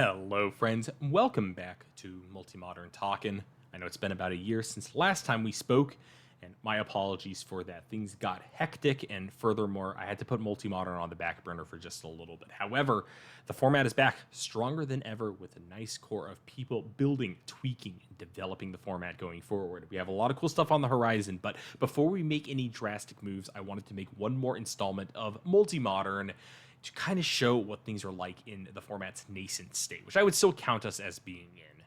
Hello, friends. Welcome back to Multi-Modern Talkin. I know it's been about a year since last time we spoke, and my apologies for that. Things got hectic, and furthermore, I had to put Multi-Modern on the back burner for just a little bit. However, the format is back stronger than ever with a nice core of people building, tweaking, and developing the format going forward. We have a lot of cool stuff on the horizon, but before we make any drastic moves, I wanted to make one more installment of Multi-Modern to kind of show what things are like in the format's nascent state, which I would still count us as being in.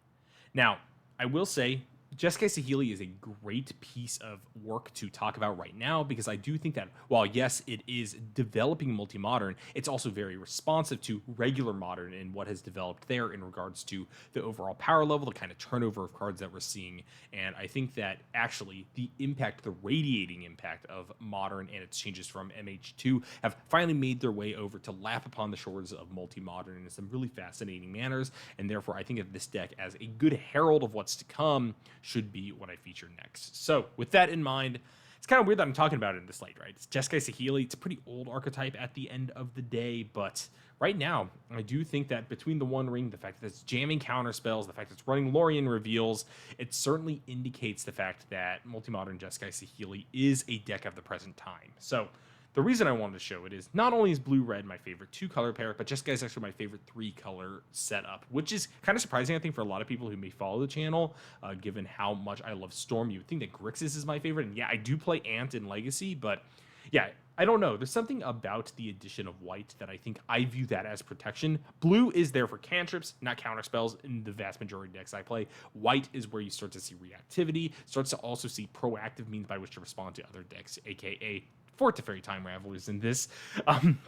Now, I will say Jeskai Saheeli is a great piece of work to talk about right now because I do think that while, yes, it is developing multi-modern, it's also very responsive to regular modern and what has developed there in regards to the overall power level, the kind of turnover of cards that we're seeing. And I think that actually the impact, the radiating impact of modern and its changes from MH2 have finally made their way over to lap upon the shores of multi-modern in some really fascinating manners. And therefore, I think of this deck as a good herald of what's to come should be what I feature next. So with that in mind, it's kind of weird that I'm talking about it in this light, right? It's Jeskai Saheeli. It's a pretty old archetype at the end of the day, but right now, I do think that between the One Ring, the fact that it's jamming counter spells, the fact that it's running Lorien reveals, it certainly indicates the fact that Multi-Modern Jeskai Saheeli is a deck of the present time. So the reason I wanted to show it is not only is blue-red my favorite two-color pair, but Jeskai is actually my favorite three-color setup, which is kind of surprising, I think, for a lot of people who may follow the channel, given how much I love Storm. You would think that Grixis is my favorite, and yeah, I do play Ant in Legacy, but yeah, I don't know. There's something about the addition of white that I view that as protection. Blue is there for cantrips, not counterspells in the vast majority of decks I play. White is where you start to see reactivity, starts to also see proactive means by which to respond to other decks, aka Fort to Fairy Time Ravelers in this.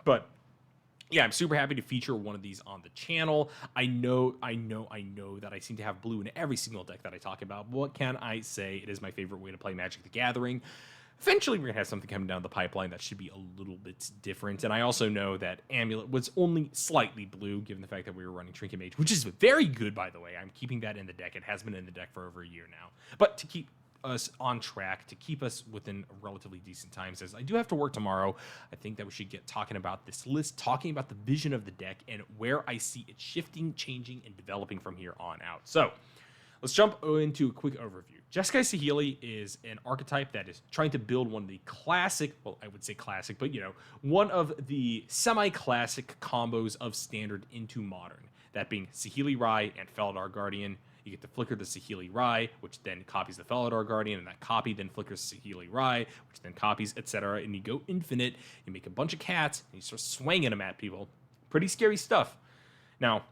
But yeah, I'm super happy to feature one of these on the channel. I know that I seem to have blue in every single deck that I talk about. But what can I say? It is my favorite way to play Magic the Gathering. Eventually, we're going to have something coming down the pipeline that should be a little bit different. And I also know that Amulet was only slightly blue, given the fact that we were running Trinket Mage, which is very good, by the way. I'm keeping that in the deck. It has been in the deck for over a year now. But to keep us on track, to keep us within relatively decent times, as I do have to work tomorrow, I think that we should get talking about this list, talking about the vision of the deck and where I see it shifting, changing, and developing from here on out. So let's jump into a quick overview. Jeskai Saheeli is an archetype that is trying to build one of the classic, well, I would say classic, but one of the semi-classic combos of standard into modern. That being Saheeli Rai and Felidar Guardian. You get to flicker the Saheeli Rai, which then copies the Felidar Guardian, and that copy then flickers Saheeli Rai, which then copies, etc. And you go infinite, you make a bunch of cats, and you start swinging them at people. Pretty scary stuff. Now,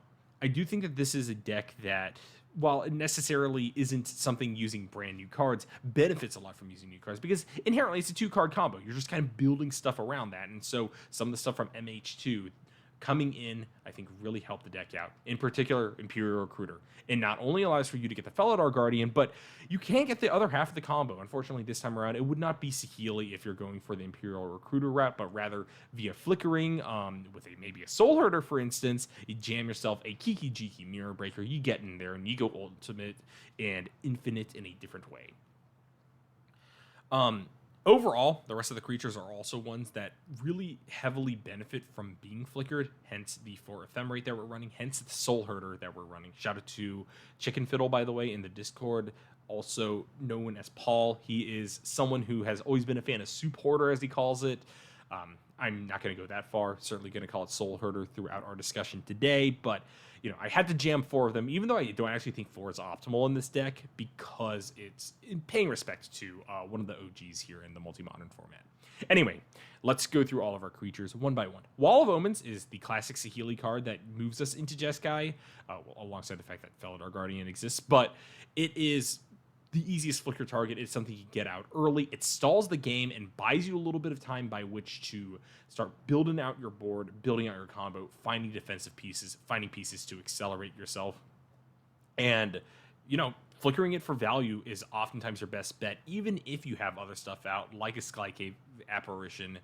I do think that this is a deck that, while it necessarily isn't something using brand new cards, benefits a lot from using new cards because inherently it's a two-card combo. You're just kind of building stuff around that. And so some of the stuff from MH2 coming in, I think, really helped the deck out. In particular, Imperial Recruiter. It not only allows for you to get the Felidar Guardian, but you can't get the other half of the combo. Unfortunately, this time around, it would not be Saheeli if you're going for the Imperial Recruiter route, but rather via flickering, with maybe a Soul Herder, for instance. You jam yourself a Kiki Jiki Mirror Breaker, you get in there, and you go ultimate and infinite in a different way. Overall, the rest of the creatures are also ones that really heavily benefit from being flickered, hence the 4 Ephemerate that we're running, hence the Soul Herder that we're running. Shout out to Chicken Fiddle, by the way, in the Discord, also known as Paul. He is someone who has always been a fan of Soup Hoarder, as he calls it. I'm not going to go that far, certainly going to call it Soul Herder throughout our discussion today, but I had to jam 4 of them, even though I don't actually think 4 is optimal in this deck because it's in paying respect to one of the OGs here in the multi-modern format. Anyway, let's go through all of our creatures one by one. Wall of Omens is the classic Saheeli card that moves us into Jeskai, alongside the fact that Felidar Guardian exists, but it is the easiest flicker target. It's something you get out early. It stalls the game and buys you a little bit of time by which to start building out your board, building out your combo, finding defensive pieces, finding pieces to accelerate yourself. And, flickering it for value is oftentimes your best bet, even if you have other stuff out, like a Skycave Apparition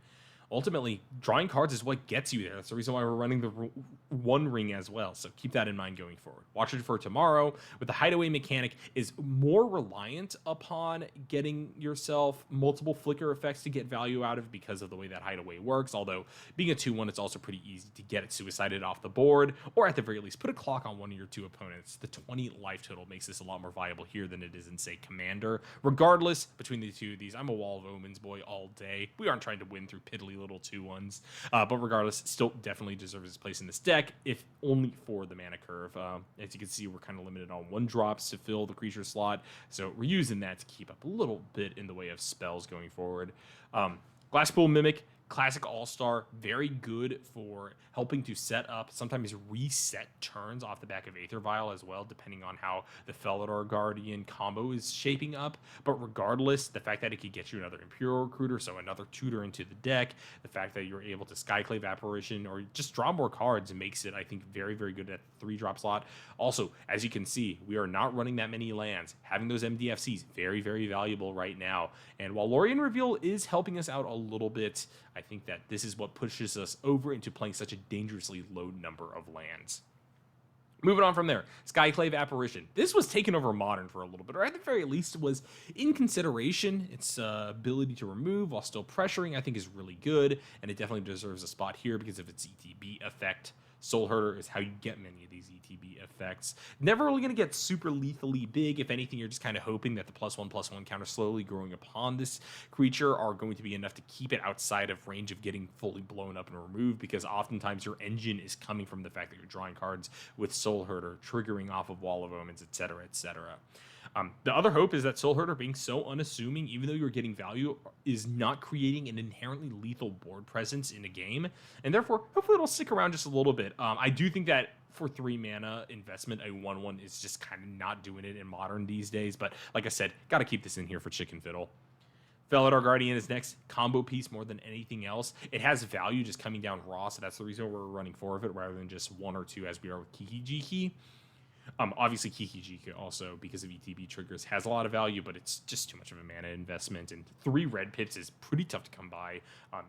ultimately, drawing cards is what gets you there. That's the reason why we're running the one ring as well. So keep that in mind going forward. Watch it for tomorrow. With the hideaway mechanic is more reliant upon getting yourself multiple flicker effects to get value out of because of the way that hideaway works. Although being a 2/1, it's also pretty easy to get it suicided off the board, or at the very least, put a clock on one of your two opponents. The 20 life total makes this a lot more viable here than it is in, say, Commander. Regardless, between the two of these, I'm a Wall of Omens boy all day. We aren't trying to win through piddly little 2/1s, but regardless, it still definitely deserves its place in this deck, if only for the mana curve. As you can see, we're kind of limited on 1-drops to fill the creature slot, so we're using that to keep up a little bit in the way of spells going forward. Glasspool Mimic, classic all-star, very good for helping to set up, sometimes reset turns off the back of Aether Vial as well, depending on how the Felidar Guardian combo is shaping up. But regardless, the fact that it could get you another Imperial Recruiter, so another tutor into the deck, the fact that you're able to Skyclave Apparition or just draw more cards makes it, I think, very, very good at the 3-drop slot. Also, as you can see, we are not running that many lands. Having those MDFCs, very, very valuable right now. And while Lorien Reveal is helping us out a little bit, I think that this is what pushes us over into playing such a dangerously low number of lands. Moving on from there, Skyclave Apparition. This was taken over Modern for a little bit, or at the very least was in consideration. Its ability to remove while still pressuring, I think, is really good, and it definitely deserves a spot here because of its ETB effect. Soul Herder is how you get many of these ETB effects. Never really going to get super lethally big. If anything, you're just kind of hoping that the +1/+1 counter slowly growing upon this creature are going to be enough to keep it outside of range of getting fully blown up and removed, because oftentimes your engine is coming from the fact that you're drawing cards with Soul Herder, triggering off of Wall of Omens, etc., etc. The other hope is that Soul Herder, being so unassuming, even though you're getting value, is not creating an inherently lethal board presence in a game, and therefore, hopefully it'll stick around just a little bit. I do think that for 3 mana investment, a 1/1 is just kind of not doing it in Modern these days, but like I said, got to keep this in here for Chicken Fiddle. Felidar Guardian is next. Combo piece more than anything else. It has value just coming down raw, so that's the reason we're running 4 of it rather than just 1 or 2 as we are with Kiki Jiki. Obviously, Kiki Jiki also, because of ETB triggers, has a lot of value, but it's just too much of a mana investment. And 3 red pips is pretty tough to come by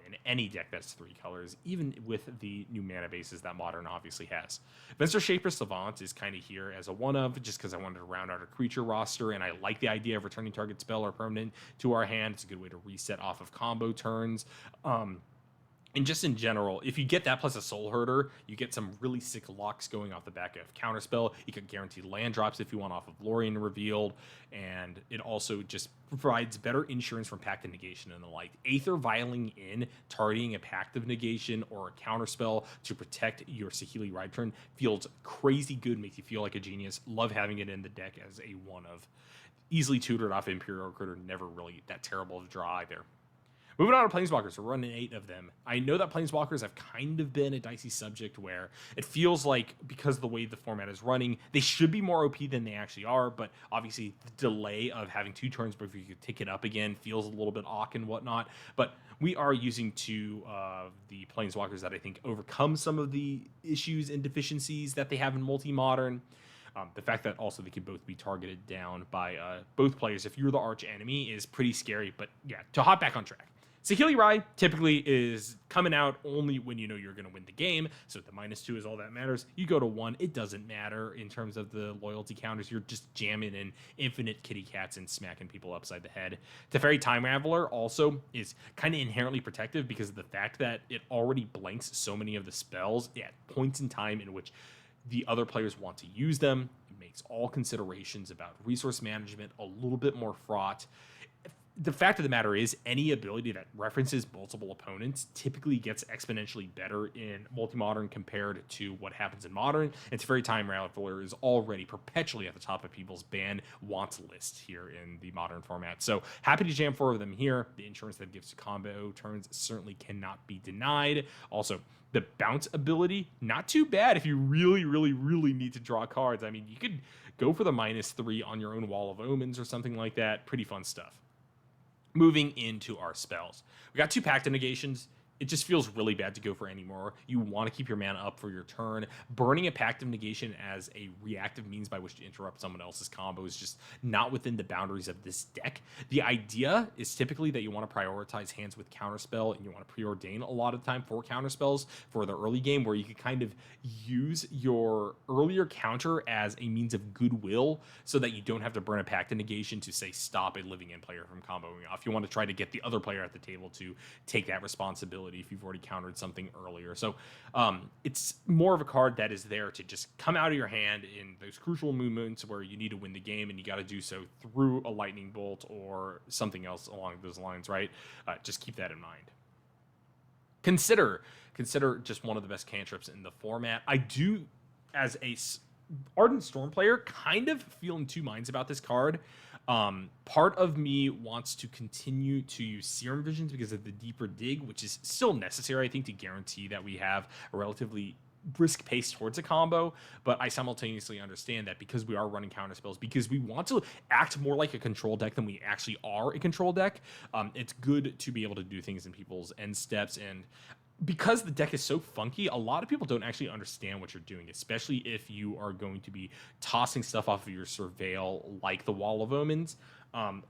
in any deck that's 3 colors, even with the new mana bases that Modern obviously has. Venser Shaper Savant is kind of here as a one-of, just because I wanted to round out a creature roster, and I like the idea of returning target spell or permanent to our hand. It's a good way to reset off of combo turns. And just in general, if you get that plus a Soul Herder, you get some really sick locks going off the back of Counterspell. You get guaranteed land drops if you want off of Lorien Revealed, and it also just provides better insurance from Pact of Negation and the like. Aether Vialing in, targeting a Pact of Negation or a Counterspell to protect your Saheeli Ride turn feels crazy good, makes you feel like a genius. Love having it in the deck as a one-of. Easily tutored off Imperial Recruiter, never really that terrible of a draw either. Moving on to Planeswalkers, we're running 8 of them. I know that Planeswalkers have kind of been a dicey subject where it feels like, because of the way the format is running, they should be more OP than they actually are, but obviously the delay of having 2 turns before you could take it up again feels a little bit awk and whatnot. But we are using 2 of the Planeswalkers that I think overcome some of the issues and deficiencies that they have in multi-modern. The fact that also they can both be targeted down by both players if you're the arch enemy is pretty scary. But yeah, to hop back on track. Saheeli Rai typically is coming out only when you know you're going to win the game, so the -2 is all that matters. You go to 1, it doesn't matter in terms of the loyalty counters. You're just jamming in infinite kitty cats and smacking people upside the head. Teferi Time Raveler also is kind of inherently protective because of the fact that it already blanks so many of the spells at points in time in which the other players want to use them. It makes all considerations about resource management a little bit more fraught. The fact of the matter is, any ability that references multiple opponents typically gets exponentially better in multi-modern compared to what happens in modern. And Teferi Time Raveler is already perpetually at the top of people's ban wants list here in the modern format. So happy to jam 4 of them here. The insurance that it gives to combo turns certainly cannot be denied. Also, the bounce ability, not too bad if you really, really, really need to draw cards. I mean, you could go for the -3 on your own Wall of Omens or something like that. Pretty fun stuff. Moving into our spells. We got 2 Pact of Negations. it just feels really bad to go for any more. You want to keep your mana up for your turn. Burning a Pact of Negation as a reactive means by which to interrupt someone else's combo is just not within the boundaries of this deck. The idea is typically that you want to prioritize hands with Counterspell, and you want to preordain a lot of time for Counterspells for the early game, where you can kind of use your earlier counter as a means of goodwill so that you don't have to burn a Pact of Negation to, say, stop a living end player from comboing off. You want to try to get the other player at the table to take that responsibility if you've already countered something earlier. So it's more of a card that is there to just come out of your hand in those crucial moments where you need to win the game, and you got to do so through a lightning bolt or something else along those lines, right? Just keep that in mind. Consider just one of the best cantrips in the format. I do, as a Ardent Storm player, kind of feel in two minds about this card. Part of me wants to continue to use Serum Visions because of the deeper dig, which is still necessary, I think, to guarantee that we have a relatively brisk pace towards a combo. But I simultaneously understand that because we are running counter spells, because we want to act more like a control deck than we actually are a control deck, it's good to be able to do things in people's end steps. And because the deck is so funky, a lot of people don't actually understand what you're doing, especially if you are going to be tossing stuff off of your Surveil like the Wall of Omens,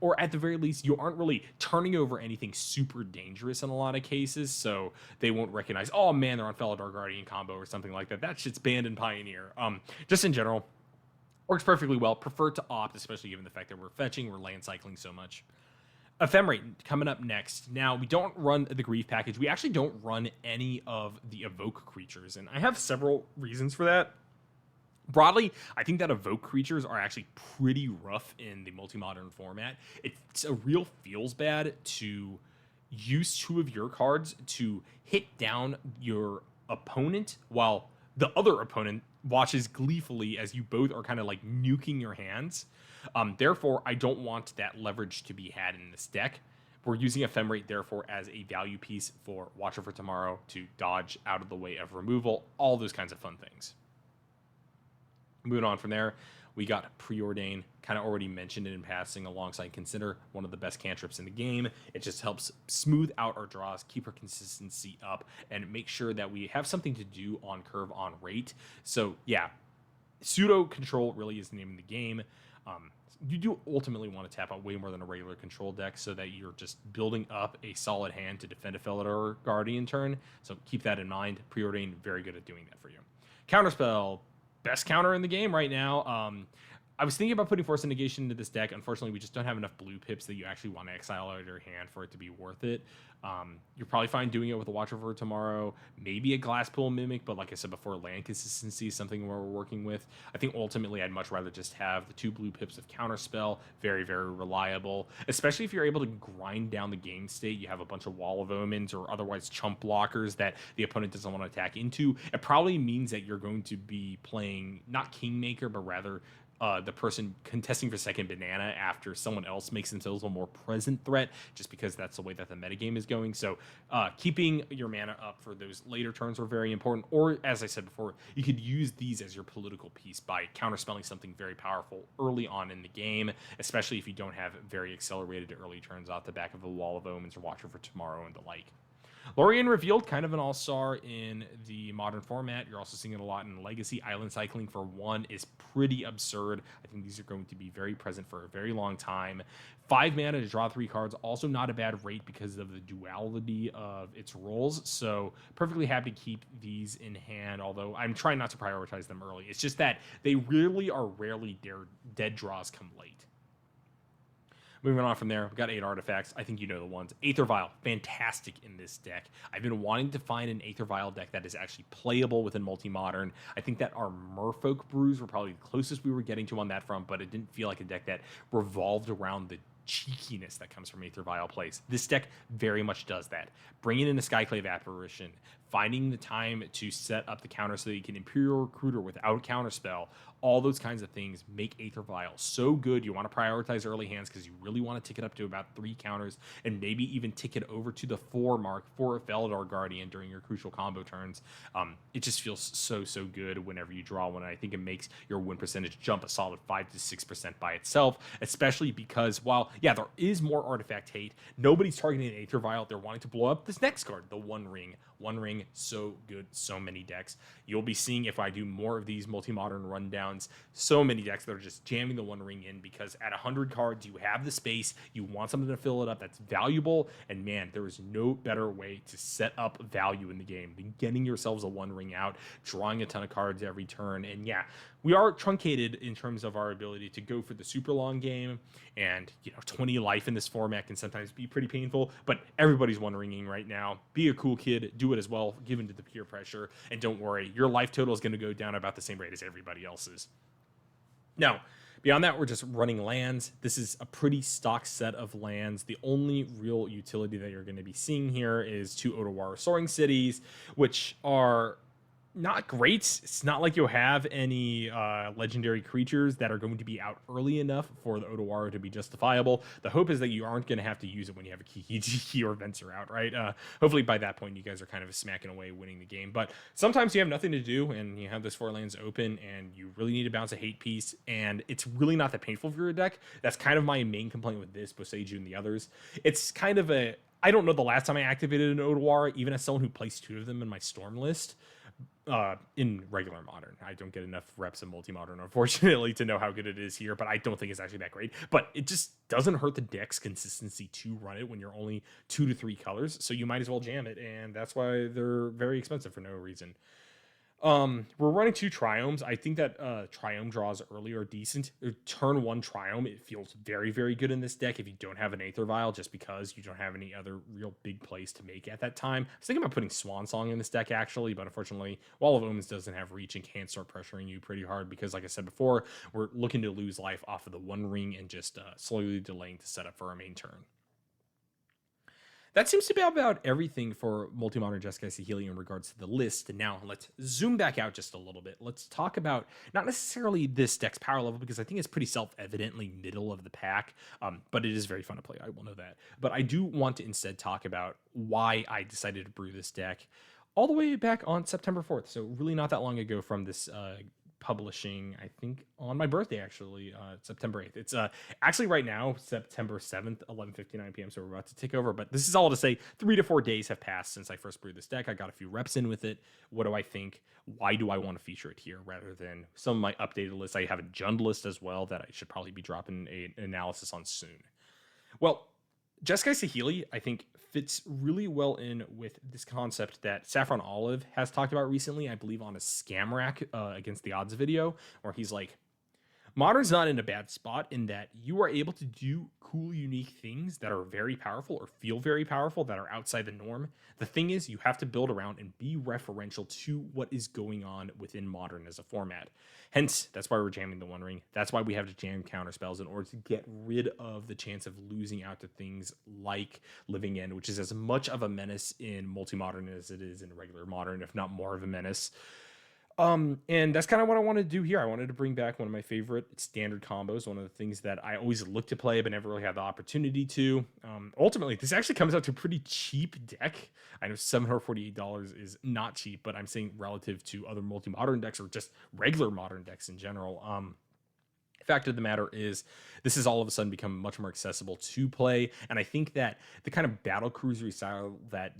or at the very least, you aren't really turning over anything super dangerous in a lot of cases, so they won't recognize, oh man, they're on Felidar Guardian combo or something like that. That shit's banned in Pioneer. Just in general, works perfectly well. Prefer to opt, especially given the fact that we're fetching, we're land cycling so much. Ephemerate coming up next. Now, we don't run the Grief package. We actually don't run any of the Evoke creatures, and I have several reasons for that. Broadly, I think that Evoke creatures are actually pretty rough in the multi-modern format. It's a real feels bad to use two of your cards to hit down your opponent while the other opponent watches gleefully as you both are kind of like nuking your hands. Therefore, I don't want that leverage to be had in this deck. We're using Ephemerate, therefore, as a value piece for Watcher for Tomorrow to dodge out of the way of removal, all those kinds of fun things. Moving on from there, we got Preordain, kind of already mentioned it in passing, alongside Consider, one of the best cantrips in the game. It just helps smooth out our draws, keep our consistency up, and make sure that we have something to do on curve on rate. So yeah, pseudo control really is the name of the game. You do ultimately want to tap out way more than a regular control deck so that you're just building up a solid hand to defend a Felidar Guardian turn. So keep that in mind. Preordain, very good at doing that for you. Counterspell, best counter in the game right now. I was thinking about putting Force of Negation into this deck. Unfortunately, we just don't have enough blue pips that you actually want to exile out of your hand for it to be worth it. You're probably fine doing it with a Watcher for Tomorrow, maybe a Glasspool Mimic, but like I said before, land consistency is something where we're working with. I think ultimately I'd much rather just have the two blue pips of Counterspell, very, very reliable, especially if you're able to grind down the game state. You have a bunch of Wall of Omens or otherwise chump blockers that the opponent doesn't want to attack into. It probably means that you're going to be playing not Kingmaker, but rather the person contesting for second banana after someone else makes themselves a more present threat, just because that's the way that the metagame is going. So keeping your mana up for those later turns are very important. Or, as I said before, you could use these as your political piece by counterspelling something very powerful early on in the game, especially if you don't have very accelerated early turns off the back of a Wall of Omens or Watcher for Tomorrow and the like. Lorien Revealed, kind of an all-star in the modern format. You're also seeing it a lot in Legacy. Island cycling for one is pretty absurd. I think these are going to be very present for a very long time. 5 mana to draw 3 cards, also not a bad rate because of the duality of its roles. So perfectly happy to keep these in hand, although I'm trying not to prioritize them early. It's just that they really are rarely dead draws come late. Moving on from there, we've got 8 artifacts. I think you know the ones. Aether Vial, fantastic in this deck. I've been wanting to find an Aether Vial deck that is actually playable within multi-modern. I think that our Merfolk Brews were probably the closest we were getting to on that front, but it didn't feel like a deck that revolved around the cheekiness that comes from Aether Vial plays. This deck very much does that. Bringing in a Skyclave Apparition, finding the time to set up the counter so that you can Imperial Recruiter without counterspell, all those kinds of things make Aether Vial so good. You want to prioritize early hands because you really want to tick it up to about 3 counters and maybe even tick it over to the 4 mark for a Felidar Guardian during your crucial combo turns. It just feels so good whenever you draw one. And I think it makes your win percentage jump a solid 5 to 6% by itself, especially because while, yeah, there is more artifact hate, nobody's targeting an Aether Vial. They're wanting to blow up this next card, the One Ring. One Ring, so good, so many decks. You'll be seeing, if I do more of these multi-modern rundowns, so many decks that are just jamming the One Ring in, because at 100 cards, you have the space, you want something to fill it up that's valuable, and man, there is no better way to set up value in the game than getting yourselves a One Ring out, drawing a ton of cards every turn. And yeah, we are truncated in terms of our ability to go for the super long game, and 20 life in this format can sometimes be pretty painful, but everybody's One Ringing right now. Be a cool kid, do it as well, give into the peer pressure, and don't worry, your life total is going to go down about the same rate as everybody else's. Now, beyond that, we're just running lands. This is a pretty stock set of lands. The only real utility that you're going to be seeing here is 2 Otawara Soaring Cities, which are not great. It's not like you'll have any legendary creatures that are going to be out early enough for the Otawara to be justifiable. The hope is that you aren't going to have to use it when you have a Kiki or Venser out, right? Hopefully by that point you guys are kind of smacking away winning the game. But sometimes you have nothing to do and you have those 4 lands open and you really need to bounce a hate piece, and it's really not that painful for your deck. That's kind of my main complaint with this, Boseiju and the others. It's kind of I don't know the last time I activated an Otawara, even as someone who placed 2 of them in my Storm list. In regular Modern, I don't get enough reps in multi-modern, unfortunately, to know how good it is here, but I don't think it's actually that great. But it just doesn't hurt the deck's consistency to run it when you're only 2 to 3 colors, so you might as well jam it, and that's why they're very expensive for no reason. We're running 2 Triomes. I think that Triome draws early are decent. Turn 1 Triome, it feels very good in this deck if you don't have an Aether Vial, just because you don't have any other real big plays to make at that time. I was thinking about putting Swan Song in this deck, actually, but unfortunately, Wall of Omens doesn't have reach and can't start pressuring you pretty hard because, like I said before, we're looking to lose life off of the One Ring and just slowly delaying to set up for our main turn. That seems to be about everything for Multi-Modern Jeskai Saheeli in regards to the list. And now let's zoom back out just a little bit. Let's talk about not necessarily this deck's power level, because I think it's pretty self-evidently middle of the pack, but it is very fun to play. I will know that. But I do want to instead talk about why I decided to brew this deck all the way back on September 4th. So really not that long ago from this publishing, I think on my birthday, actually, September 8th. It's actually right now September 7th, 11:59 p.m. So we're about to take over, but this is all to say 3 to 4 days have passed since I first brewed this deck. I got a few reps in with it. What do I think? Why do I want to feature it here rather than some of my updated lists? I have a Jund list as well that I should probably be dropping an analysis on soon. Well, Jeskai Saheeli, I think, fits really well in with this concept that Saffron Olive has talked about recently, I believe on a Scam Rack against the odds video, where he's like, Modern's not in a bad spot in that you are able to do cool, unique things that are very powerful or feel very powerful that are outside the norm. The thing is, you have to build around and be referential to what is going on within Modern as a format. Hence, that's why we're jamming the One Ring. That's why we have to jam counter spells in order to get rid of the chance of losing out to things like Living End, which is as much of a menace in multi-modern as it is in regular Modern, if not more of a menace. And that's kind of what I wanted to do here. I wanted to bring back one of my favorite standard combos, one of the things that I always look to play but never really had the opportunity to. Ultimately, this actually comes out to a pretty cheap deck. I know $748 is not cheap, but I'm saying relative to other multi-modern decks or just regular modern decks in general. Fact of the matter is, this has all of a sudden become much more accessible to play, and I think that the kind of battle cruisery style that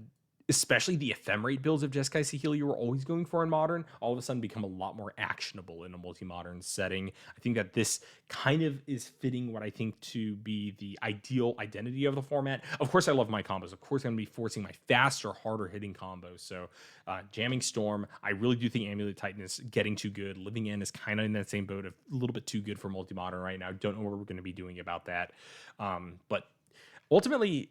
especially the ephemerate builds of Jeskai Saheeli you were always going for in Modern, all of a sudden become a lot more actionable in a multi-modern setting. I think that this kind of is fitting what I think to be the ideal identity of the format. Of course, I love my combos. Of course, I'm going to be forcing my faster, harder hitting combos. So jamming Storm, I really do think Amulet Titan is getting too good. Living In is kind of in that same boat of a little bit too good for multi-modern right now. Don't know what we're going to be doing about that. But ultimately,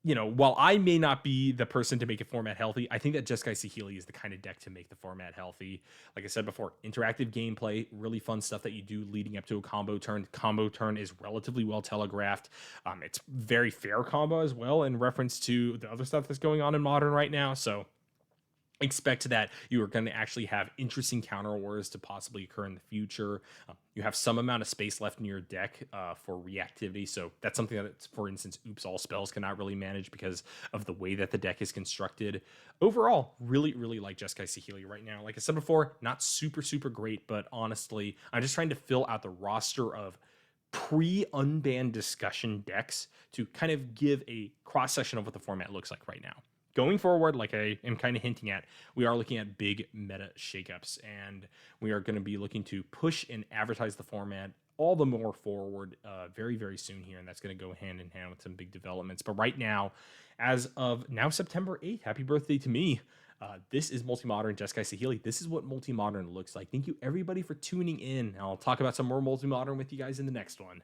while I may not be the person to make a format healthy, I think that Jeskai Saheeli is the kind of deck to make the format healthy. Like I said before, interactive gameplay, really fun stuff that you do leading up to a combo turn. Combo turn is relatively well telegraphed. It's very fair combo as well in reference to the other stuff that's going on in Modern right now. So expect that you are going to actually have interesting counter wars to possibly occur in the future. You have some amount of space left in your deck for reactivity, so that's something that, for instance, Oops All Spells cannot really manage because of the way that the deck is constructed. Overall, really, really like Jeskai Saheeli right now. Like I said before, not super, super great, but honestly, I'm just trying to fill out the roster of pre-unbanned discussion decks to kind of give a cross section of what the format looks like right now. Going forward, like I am kind of hinting at, we are looking at big meta shakeups, and we are going to be looking to push and advertise the format all the more forward very, very soon here, and that's going to go hand in hand with some big developments. But right now, as of now, September 8th, happy birthday to me. This is Multi-Modern Jeskai Saheeli. This is what Multi-Modern looks like. Thank you, everybody, for tuning in. I'll talk about some more Multi-Modern with you guys in the next one.